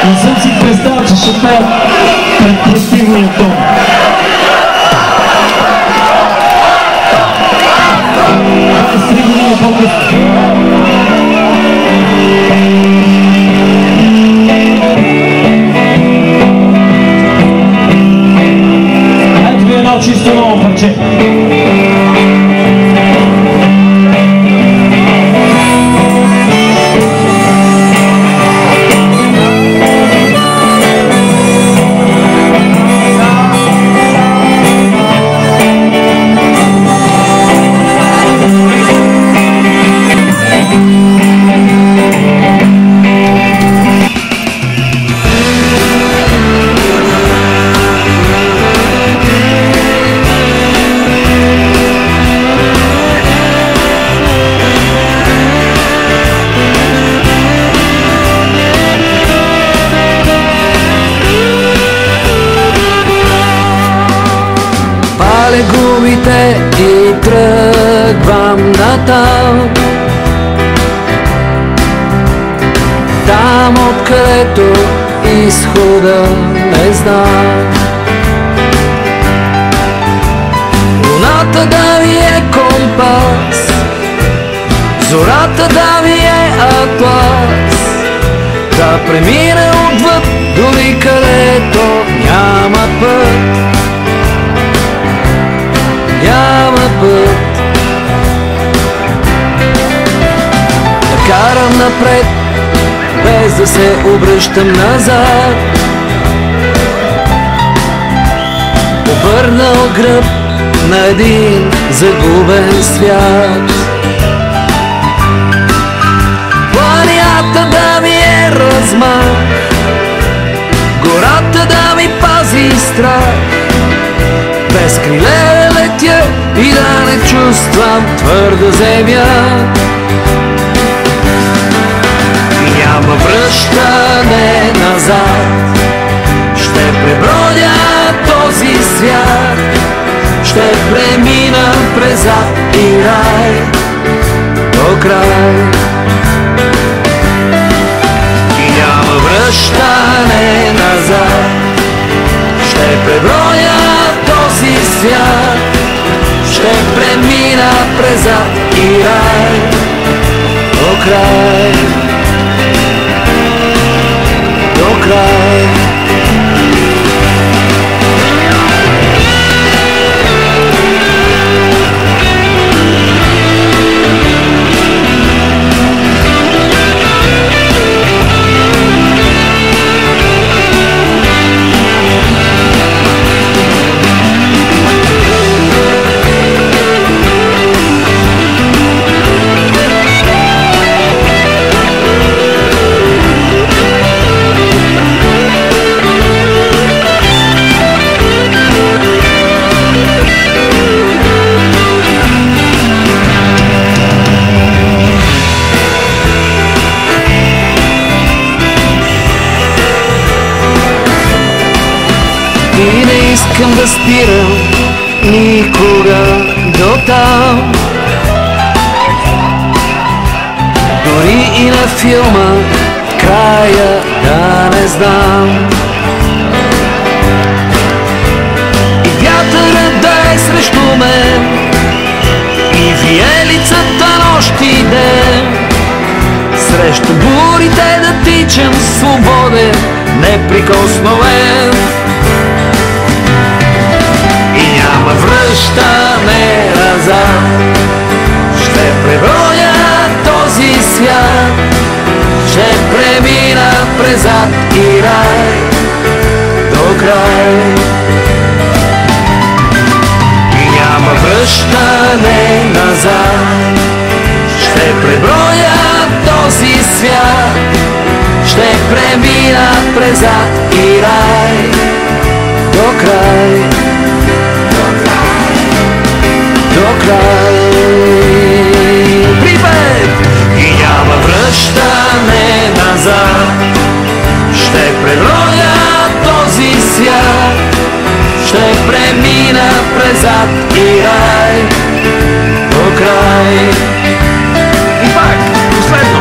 Не съм си представил, че ще пеят пред противния дом. 23 години по-късно. Ето ви едно чисто ново парче. Гумите и тръгвам натам, там откъдето изхода не знам. Луната да ми е компас, зората да ми е атлас, да премина отвъд дори където няма път. Няма път да карам напред, без да се обръщам назад, обърнал гръб на един загубен свят. Планята да ми е размах, гората да ми пази страх, без криле летя и да не чувствам твърда земя. И няма връщане назад, ще пребродя този свят, ще премина през ад и рай до край. И няма връщане назад, ще преброя този свят, ще премина през ад и рай до край, до край. И не искам да спирам никога до там, дори и на филма края да не знам. И вятърът да е срещу мен, и виелицата нощ и ден, срещу бурите да тичам свободен, неприкосновен. Няма връщане назад, ще преброя този свят, ще премина през ад и рай до край. И няма връщане назад, ще преброя този свят, ще премина през ад и рай до край. До край. Привет! И няма връщане назад, ще преброя този свят, ще премина през ад и рай до край. И пак, последно.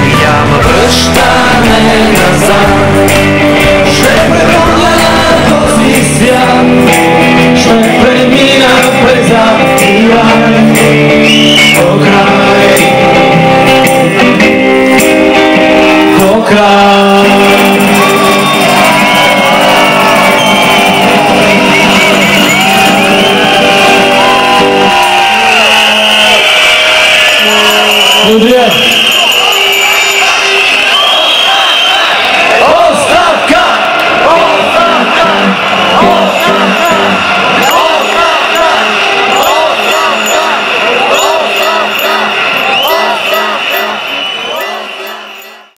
И няма връщане назад, Gra